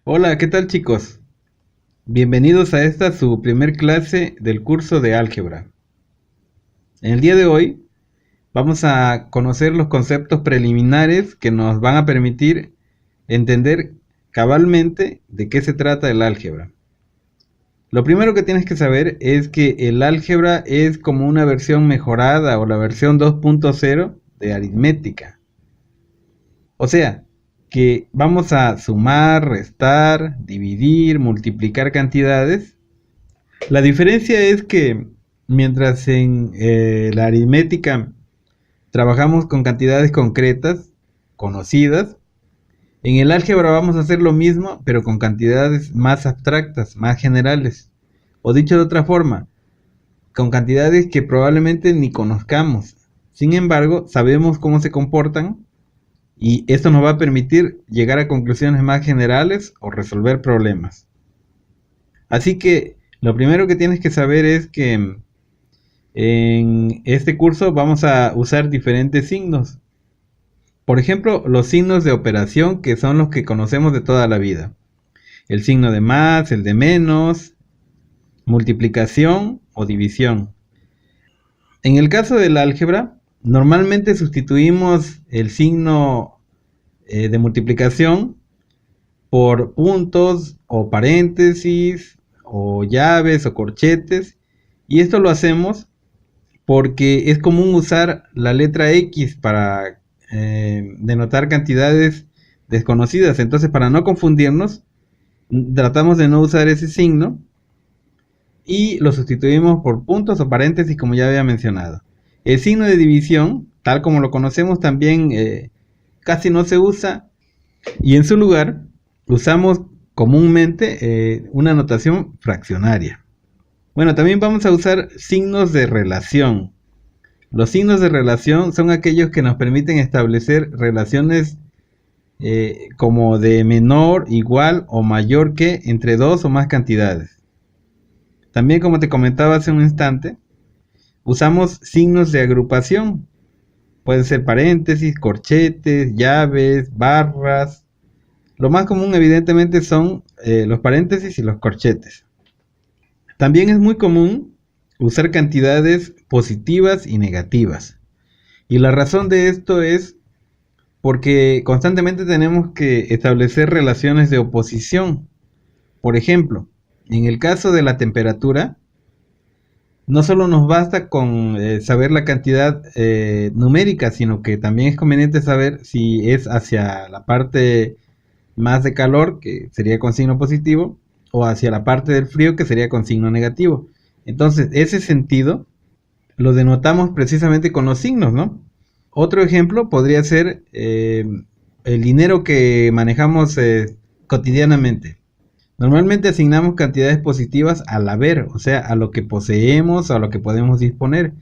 Hola, ¿qué tal chicos? Bienvenidos a esta su primer clase del curso de álgebra. En el día de hoy vamos a conocer los conceptos preliminares que nos van a permitir entender cabalmente de qué se trata el álgebra. Lo primero que tienes que saber es que el álgebra es como una versión mejorada o la versión 2.0 de aritmética. O sea, que vamos a sumar, restar, dividir, multiplicar cantidades. La diferencia es que mientras en la aritmética trabajamos con cantidades concretas, conocidas, en el álgebra vamos a hacer lo mismo, pero con cantidades más abstractas, más generales. O dicho de otra forma, con cantidades que probablemente ni conozcamos. Sin embargo, sabemos cómo se comportan y esto nos va a permitir llegar a conclusiones más generales o resolver problemas. Así que lo primero que tienes que saber es que en este curso vamos a usar diferentes signos. Por ejemplo, los signos de operación, que son los que conocemos de toda la vida. El signo de más, el de menos, multiplicación o división. En el caso del álgebra, normalmente sustituimos el signo de multiplicación por puntos o paréntesis o llaves o corchetes, y esto lo hacemos porque es común usar la letra X para denotar cantidades desconocidas. Entonces, para no confundirnos, tratamos de no usar ese signo y lo sustituimos por puntos o paréntesis, como ya había mencionado. El signo de división, tal como lo conocemos, también casi no se usa, y en su lugar usamos comúnmente una notación fraccionaria. Bueno, también vamos a usar signos de relación. Los signos de relación son aquellos que nos permiten establecer relaciones como de menor, igual o mayor que entre dos o más cantidades. También, como te comentaba hace un instante, usamos signos de agrupación. Pueden ser paréntesis, corchetes, llaves, barras. Lo más común evidentemente son los paréntesis y los corchetes. También es muy común usar cantidades positivas y negativas. Y la razón de esto es porque constantemente tenemos que establecer relaciones de oposición. Por ejemplo, en el caso de la temperatura, no solo nos basta con saber la cantidad numérica, sino que también es conveniente saber si es hacia la parte más de calor, que sería con signo positivo, o hacia la parte del frío, que sería con signo negativo. Entonces, ese sentido lo denotamos precisamente con los signos, ¿no? Otro ejemplo podría ser el dinero que manejamos cotidianamente. Normalmente asignamos cantidades positivas al haber, o sea, a lo que poseemos o a lo que podemos disponer.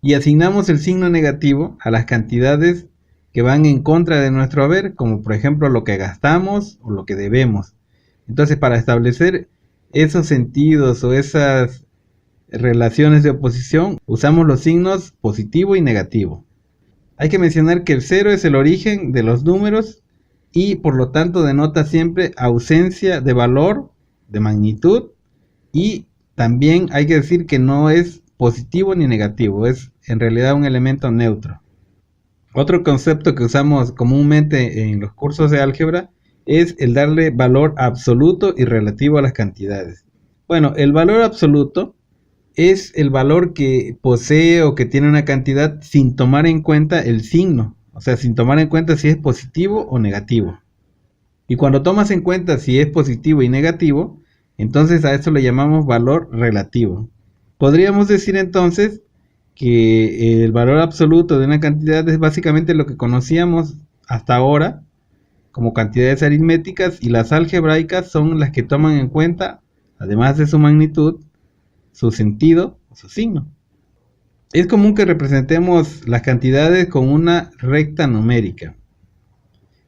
Y asignamos el signo negativo a las cantidades que van en contra de nuestro haber, como por ejemplo lo que gastamos o lo que debemos. Entonces, para establecer esos sentidos o esas relaciones de oposición, usamos los signos positivo y negativo. Hay que mencionar que el cero es el origen de los números y por lo tanto denota siempre ausencia de valor, de magnitud, y también hay que decir que no es positivo ni negativo, es en realidad un elemento neutro. Otro concepto que usamos comúnmente en los cursos de álgebra es el darle valor absoluto y relativo a las cantidades. Bueno, el valor absoluto es el valor que posee o que tiene una cantidad sin tomar en cuenta el signo, o sea, sin tomar en cuenta si es positivo o negativo. Y cuando tomas en cuenta si es positivo y negativo, entonces a eso le llamamos valor relativo. Podríamos decir entonces que el valor absoluto de una cantidad es básicamente lo que conocíamos hasta ahora como cantidades aritméticas, y las algebraicas son las que toman en cuenta, además de su magnitud, su sentido o su signo. Es común que representemos las cantidades con una recta numérica.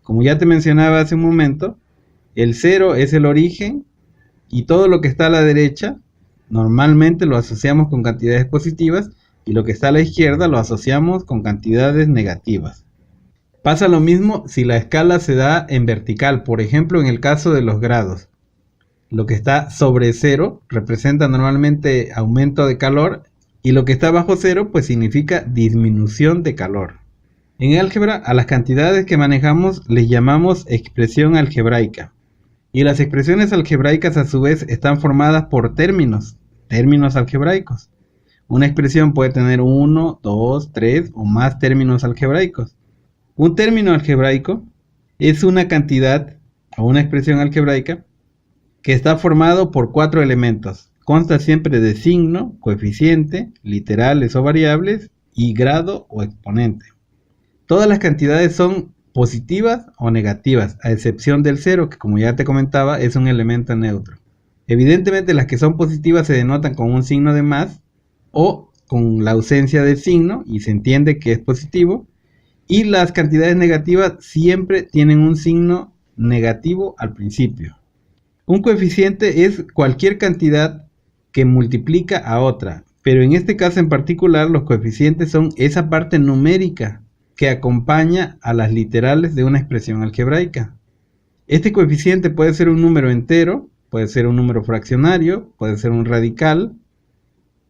Como ya te mencionaba hace un momento, el 0 es el origen y todo lo que está a la derecha normalmente lo asociamos con cantidades positivas y lo que está a la izquierda lo asociamos con cantidades negativas. Pasa lo mismo si la escala se da en vertical, por ejemplo en el caso de los grados. Lo que está sobre cero representa normalmente aumento de calor y lo que está bajo cero pues significa disminución de calor. En álgebra a las cantidades que manejamos les llamamos expresión algebraica. Y las expresiones algebraicas a su vez están formadas por términos algebraicos. Una expresión puede tener 1, 2, 3 o más términos algebraicos. Un término algebraico es una cantidad o una expresión algebraica que está formado por 4 elementos. Consta siempre de signo, coeficiente, literales o variables y grado o exponente. Todas las cantidades son positivas o negativas, a excepción del cero, que como ya te comentaba es un elemento neutro. Evidentemente las que son positivas se denotan con un signo de más o con la ausencia de signo y se entiende que es positivo. Y las cantidades negativas siempre tienen un signo negativo al principio. Un coeficiente es cualquier cantidad que multiplica a otra, pero en este caso en particular los coeficientes son esa parte numérica que acompaña a las literales de una expresión algebraica. Este coeficiente puede ser un número entero, puede ser un número fraccionario, puede ser un radical,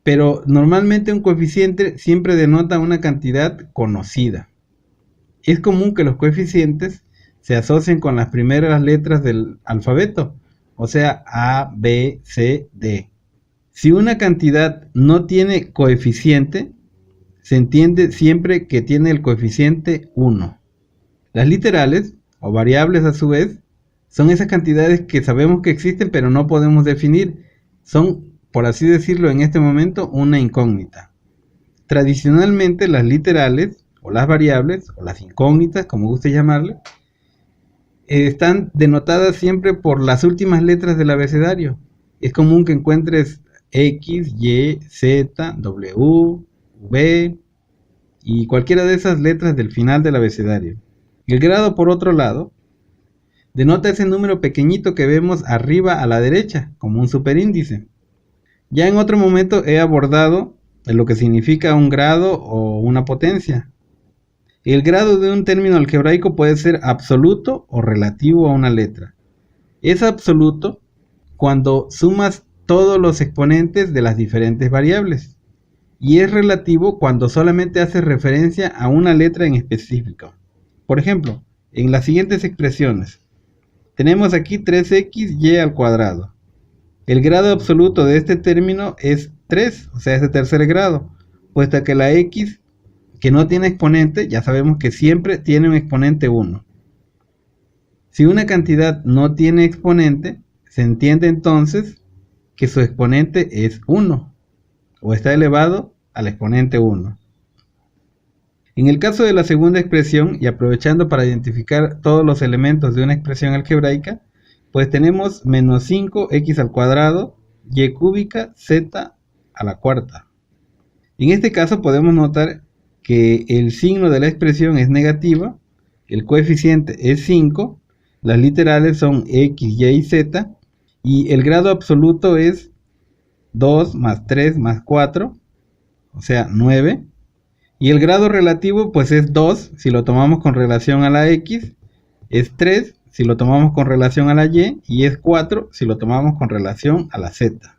pero normalmente un coeficiente siempre denota una cantidad conocida. Es común que los coeficientes se asocien con las primeras letras del alfabeto, o sea, A, B, C, D. Si una cantidad no tiene coeficiente, se entiende siempre que tiene el coeficiente 1. Las literales, o variables a su vez, son esas cantidades que sabemos que existen pero no podemos definir. Son, por así decirlo en este momento, una incógnita. Tradicionalmente las literales, o las variables, o las incógnitas, como guste llamarle, están denotadas siempre por las últimas letras del abecedario. Es común que encuentres X, Y, Z, W, V y cualquiera de esas letras del final del abecedario. El grado, por otro lado, denota ese número pequeñito que vemos arriba a la derecha, como un superíndice. Ya en otro momento he abordado lo que significa un grado o una potencia. El grado de un término algebraico puede ser absoluto o relativo a una letra. Es absoluto cuando sumas todos los exponentes de las diferentes variables. Y es relativo cuando solamente hace referencia a una letra en específico. Por ejemplo, en las siguientes expresiones, tenemos aquí 3xy al cuadrado. El grado absoluto de este término es 3, o sea, es de tercer grado, puesto que la x que no tiene exponente, ya sabemos que siempre tiene un exponente 1. Si una cantidad no tiene exponente, se entiende entonces que su exponente es 1, o está elevado al exponente 1. En el caso de la segunda expresión, y aprovechando para identificar todos los elementos de una expresión algebraica, pues tenemos menos 5x al cuadrado, y cúbica, z a la cuarta. En este caso podemos notar que el signo de la expresión es negativa, el coeficiente es 5, las literales son x, y, z, y el grado absoluto es 2 más 3 más 4, o sea 9, y el grado relativo pues es 2 si lo tomamos con relación a la x, es 3 si lo tomamos con relación a la y es 4 si lo tomamos con relación a la z.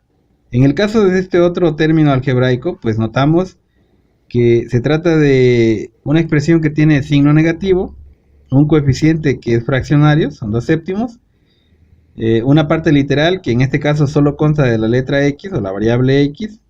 En el caso de este otro término algebraico, pues notamos que se trata de una expresión que tiene signo negativo, un coeficiente que es fraccionario, son 2 séptimos, una parte literal que en este caso solo consta de la letra x o la variable x,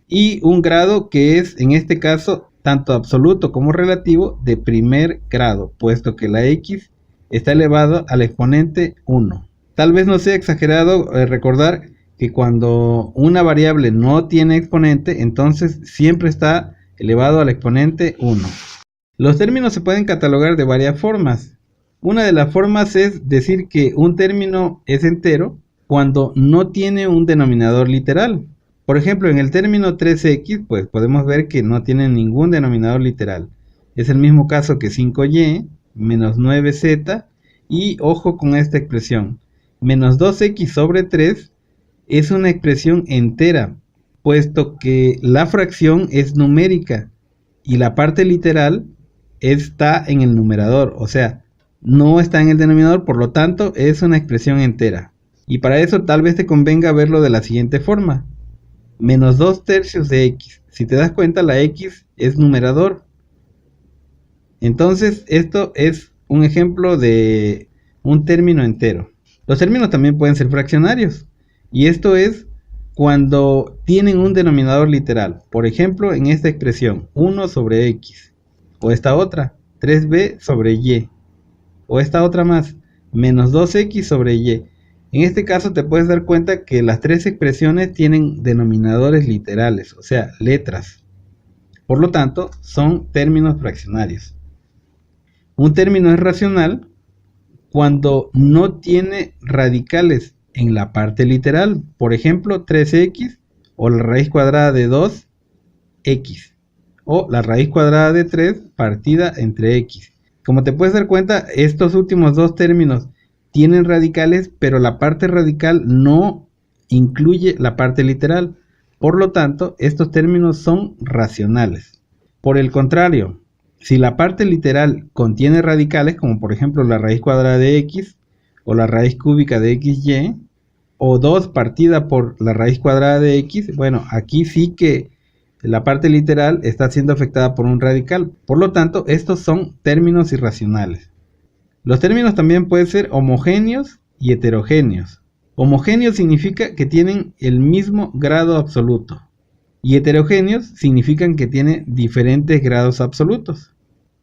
y un grado que es en este caso tanto absoluto como relativo de primer grado, puesto que la x está elevado al exponente 1. Tal vez no sea exagerado recordar que cuando una variable no tiene exponente, entonces siempre está elevado al exponente 1. Los términos se pueden catalogar de varias formas. Una de las formas es decir que un término es entero cuando no tiene un denominador literal. Por ejemplo, en el término 3x, pues podemos ver que no tiene ningún denominador literal. Es el mismo caso que 5y, menos 9z, y ojo con esta expresión. Menos 2x sobre 3 es una expresión entera, puesto que la fracción es numérica y la parte literal está en el numerador, o sea, no está en el denominador, por lo tanto es una expresión entera. Y para eso tal vez te convenga verlo de la siguiente forma. Menos 2/3 de x. Si te das cuenta, la x es numerador. Entonces esto es un ejemplo de un término entero. Los términos también pueden ser fraccionarios. Y esto es cuando tienen un denominador literal. Por ejemplo, en esta expresión, 1 sobre x. O esta otra, 3b sobre y. O esta otra más, menos 2x sobre y. En este caso te puedes dar cuenta que las tres expresiones tienen denominadores literales, o sea, letras. Por lo tanto, son términos fraccionarios. Un término es racional cuando no tiene radicales en la parte literal. Por ejemplo, 3x o la raíz cuadrada de 2x. O la raíz cuadrada de 3 partida entre x. Como te puedes dar cuenta, estos últimos dos términos tienen radicales, pero la parte radical no incluye la parte literal. Por lo tanto, estos términos son racionales. Por el contrario, si la parte literal contiene radicales, como por ejemplo la raíz cuadrada de x, o la raíz cúbica de xy, o 2 partida por la raíz cuadrada de x, bueno, aquí sí que la parte literal está siendo afectada por un radical. Por lo tanto, estos son términos irracionales. Los términos también pueden ser homogéneos y heterogéneos. Homogéneos significa que tienen el mismo grado absoluto. Y heterogéneos significan que tienen diferentes grados absolutos.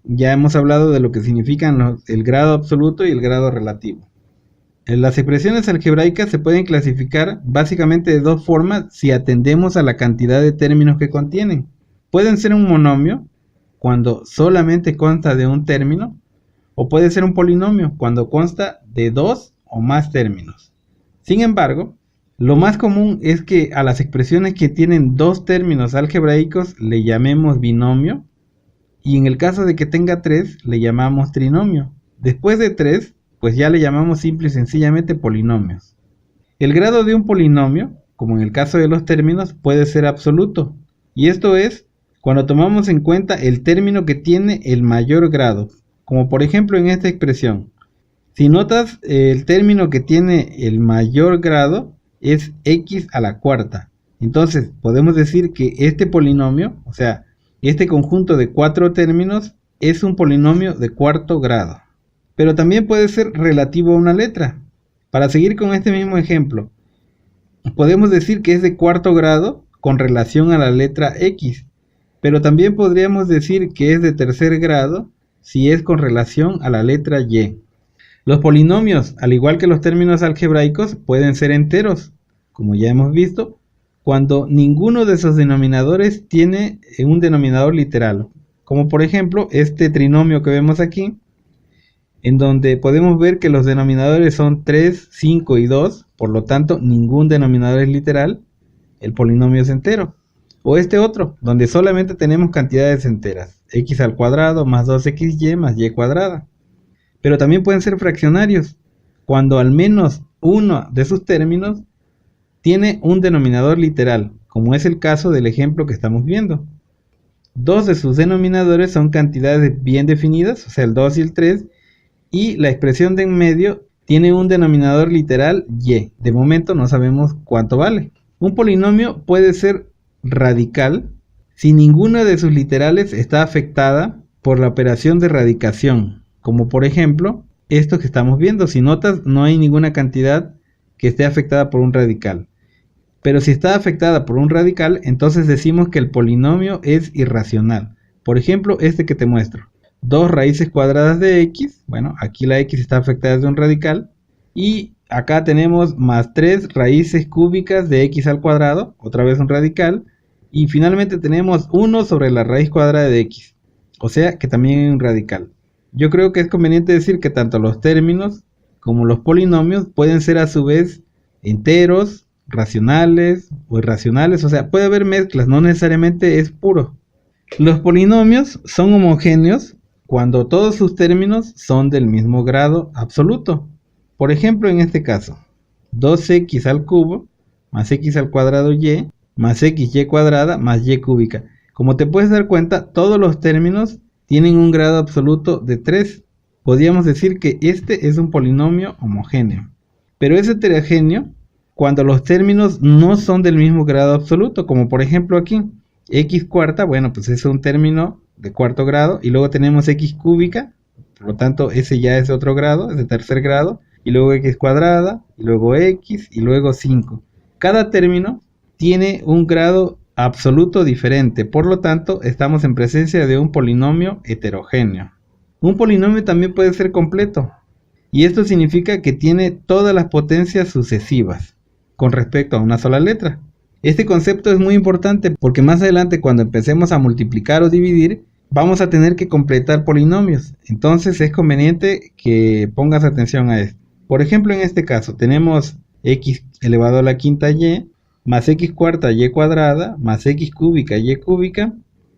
Ya hemos hablado de lo que significan el grado absoluto y el grado relativo. Las expresiones algebraicas se pueden clasificar básicamente de dos formas si atendemos a la cantidad de términos que contienen. Pueden ser un monomio, cuando solamente consta de un término, o puede ser un polinomio, cuando consta de dos o más términos. Sin embargo, lo más común es que a las expresiones que tienen dos términos algebraicos le llamemos binomio, y en el caso de que tenga tres, le llamamos trinomio. Después de tres, pues ya le llamamos simple y sencillamente polinomios. El grado de un polinomio, como en el caso de los términos, puede ser absoluto. Y esto es cuando tomamos en cuenta el término que tiene el mayor grado. Como por ejemplo en esta expresión. Si notas, el término que tiene el mayor grado es x a la cuarta. Entonces podemos decir que este polinomio, o sea, este conjunto de cuatro términos, es un polinomio de cuarto grado. Pero también puede ser relativo a una letra. Para seguir con este mismo ejemplo, podemos decir que es de cuarto grado con relación a la letra x, pero también podríamos decir que es de tercer grado si es con relación a la letra y. Los polinomios, al igual que los términos algebraicos, pueden ser enteros, como ya hemos visto, cuando ninguno de sus denominadores tiene un denominador literal, como por ejemplo este trinomio que vemos aquí, en donde podemos ver que los denominadores son 3, 5 y 2, por lo tanto ningún denominador es literal, el polinomio es entero. O este otro, donde solamente tenemos cantidades enteras, x al cuadrado más 2xy más y cuadrada. Pero también pueden ser fraccionarios, cuando al menos uno de sus términos tiene un denominador literal, como es el caso del ejemplo que estamos viendo. Dos de sus denominadores son cantidades bien definidas, o sea el 2 y el 3, y la expresión de en medio tiene un denominador literal y. De momento no sabemos cuánto vale. Un polinomio puede ser radical si ninguna de sus literales está afectada por la operación de radicación, como por ejemplo esto que estamos viendo. Si notas, no hay ninguna cantidad que esté afectada por un radical, pero si está afectada por un radical, entonces decimos que el polinomio es irracional. Por ejemplo, este que te muestro, 2 raíces cuadradas de x, bueno, aquí la x está afectada de un radical, y acá tenemos más 3 raíces cúbicas de x al cuadrado, otra vez un radical, y finalmente tenemos 1 sobre la raíz cuadrada de x, o sea que también hay un radical. Yo creo que es conveniente decir que tanto los términos como los polinomios pueden ser a su vez enteros, racionales o irracionales, o sea, puede haber mezclas, no necesariamente es puro. Los polinomios son homogéneos cuando todos sus términos son del mismo grado absoluto. Por ejemplo, en este caso, 2x al cubo más x al cuadrado y más xy cuadrada más y cúbica. Como te puedes dar cuenta, todos los términos tienen un grado absoluto de 3. Podríamos decir que este es un polinomio homogéneo. Pero es heterogéneo cuando los términos no son del mismo grado absoluto, como por ejemplo aquí, x cuarta, bueno, pues es un término de cuarto grado, y luego tenemos x cúbica, por lo tanto ese ya es de otro grado, es de tercer grado, y luego x cuadrada, y luego x, y luego 5. Cada término tiene un grado absoluto diferente, por lo tanto estamos en presencia de un polinomio heterogéneo. Un polinomio también puede ser completo, y esto significa que tiene todas las potencias sucesivas con respecto a una sola letra. Este concepto es muy importante porque más adelante, cuando empecemos a multiplicar o dividir, vamos a tener que completar polinomios. Entonces es conveniente que pongas atención a esto. Por ejemplo, en este caso tenemos x elevado a la quinta y más x cuarta y cuadrada más x cúbica y cúbica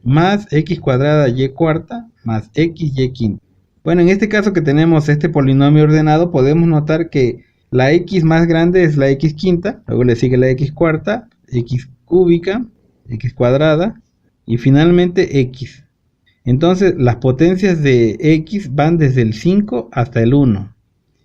más x cuadrada y cuarta más x y quinta. Bueno, en este caso que tenemos este polinomio ordenado, podemos notar que la x más grande es la x quinta, luego le sigue la x cuarta, x cúbica, x cuadrada y finalmente x. Entonces las potencias de x van desde el 5 hasta el 1.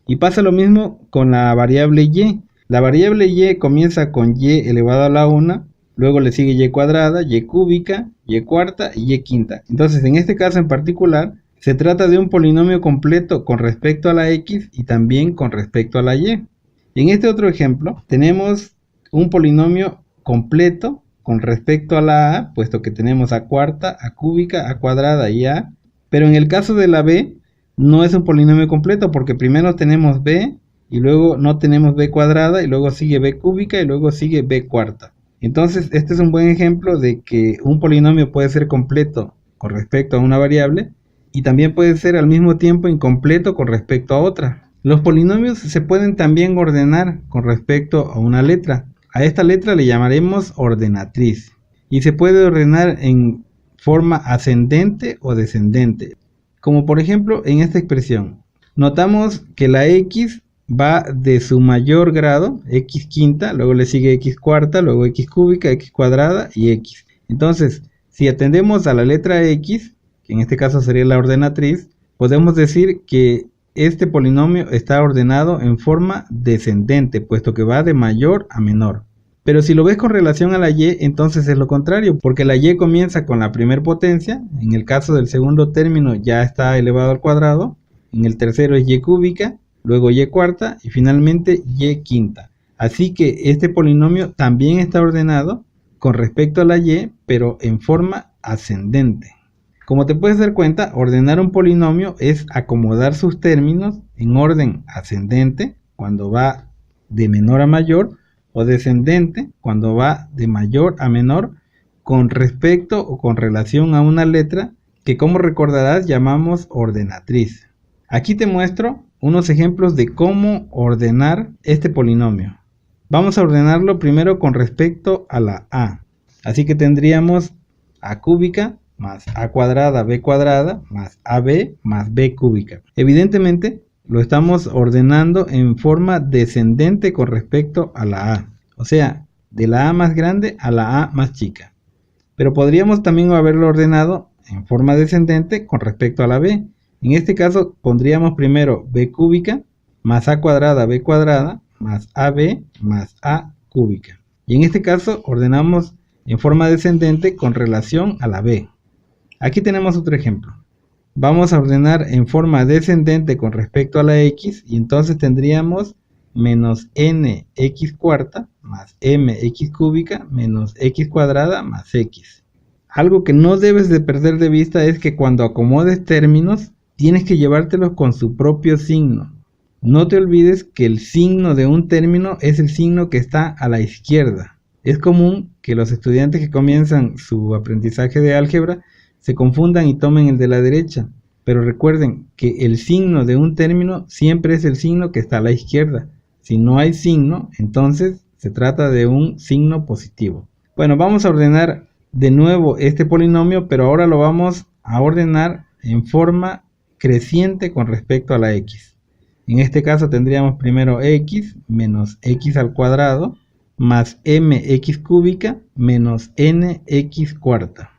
Y pasa lo mismo con la variable y. La variable y comienza con y elevado a la 1, luego le sigue y cuadrada, y cúbica, y cuarta y y quinta. Entonces en este caso en particular se trata de un polinomio completo con respecto a la x y también con respecto a la y. En este otro ejemplo tenemos un polinomio completo con respecto a la a, puesto que tenemos a cuarta, a cúbica, a cuadrada y a. Pero en el caso de la b no es un polinomio completo porque primero tenemos b y luego no tenemos b cuadrada y luego sigue b cúbica y luego sigue b cuarta. Entonces este es un buen ejemplo de que un polinomio puede ser completo con respecto a una variable y también puede ser al mismo tiempo incompleto con respecto a otra. Los polinomios se pueden también ordenar con respecto a una letra. A esta letra le llamaremos ordenatriz y se puede ordenar en forma ascendente o descendente. Como por ejemplo en esta expresión. Notamos que la x va de su mayor grado, x quinta, luego le sigue x cuarta, luego x cúbica, x cuadrada y x. Entonces, si atendemos a la letra x, que en este caso sería la ordenatriz, podemos decir que este polinomio está ordenado en forma descendente, puesto que va de mayor a menor. Pero si lo ves con relación a la y, entonces es lo contrario, porque la y comienza con la primer potencia, en el caso del segundo término ya está elevado al cuadrado, en el tercero es y cúbica, luego y cuarta y finalmente y quinta. Así que este polinomio también está ordenado con respecto a la y, pero en forma ascendente. Como te puedes dar cuenta, ordenar un polinomio es acomodar sus términos en orden ascendente cuando va de menor a mayor o descendente cuando va de mayor a menor con respecto o con relación a una letra que, como recordarás, llamamos ordenatriz. Aquí te muestro unos ejemplos de cómo ordenar este polinomio. Vamos a ordenarlo primero con respecto a la a. Así que tendríamos a cúbica más a cuadrada, b cuadrada, más ab, más b cúbica. Evidentemente, lo estamos ordenando en forma descendente con respecto a la a. O sea, de la a más grande a la a más chica. Pero podríamos también haberlo ordenado en forma descendente con respecto a la b. En este caso, pondríamos primero b cúbica, más a cuadrada, b cuadrada, más ab, más a cúbica. Y en este caso, ordenamos en forma descendente con relación a la b. Aquí tenemos otro ejemplo. Vamos a ordenar en forma descendente con respecto a la x y entonces tendríamos menos n x cuarta más m x cúbica menos x cuadrada más x. Algo que no debes de perder de vista es que cuando acomodes términos tienes que llevártelos con su propio signo. No te olvides que el signo de un término es el signo que está a la izquierda. Es común que los estudiantes que comienzan su aprendizaje de álgebra se confundan y tomen el de la derecha, pero recuerden que el signo de un término siempre es el signo que está a la izquierda. Si no hay signo, entonces se trata de un signo positivo. Bueno, vamos a ordenar de nuevo este polinomio, pero ahora lo vamos a ordenar en forma creciente con respecto a la x. En este caso tendríamos primero x menos x al cuadrado más mx cúbica menos nx cuarta.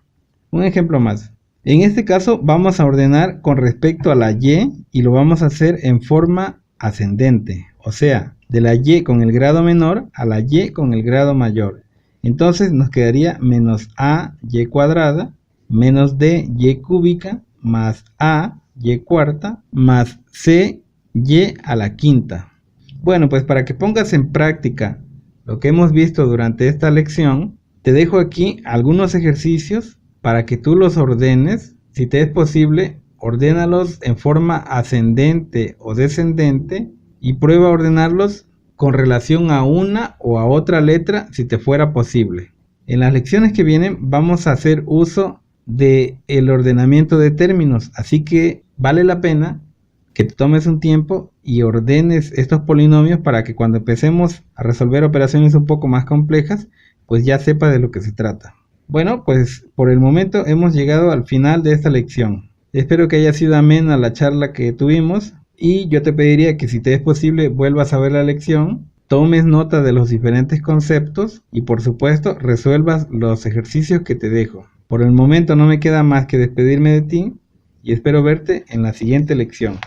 Un ejemplo más. En este caso vamos a ordenar con respecto a la y lo vamos a hacer en forma ascendente, o sea, de la y con el grado menor a la y con el grado mayor. Entonces nos quedaría menos a y cuadrada menos d y cúbica más a y cuarta más c y a la quinta. Bueno, pues para que pongas en práctica lo que hemos visto durante esta lección, te dejo aquí algunos ejercicios para que tú los ordenes. Si te es posible, ordénalos en forma ascendente o descendente y prueba a ordenarlos con relación a una o a otra letra si te fuera posible. En las lecciones que vienen vamos a hacer uso del ordenamiento de términos, así que vale la pena que te tomes un tiempo y ordenes estos polinomios para que cuando empecemos a resolver operaciones un poco más complejas, pues ya sepas de lo que se trata. Bueno, pues por el momento hemos llegado al final de esta lección. Espero que haya sido amena la charla que tuvimos y yo te pediría que si te es posible vuelvas a ver la lección, tomes nota de los diferentes conceptos y por supuesto resuelvas los ejercicios que te dejo. Por el momento no me queda más que despedirme de ti y espero verte en la siguiente lección.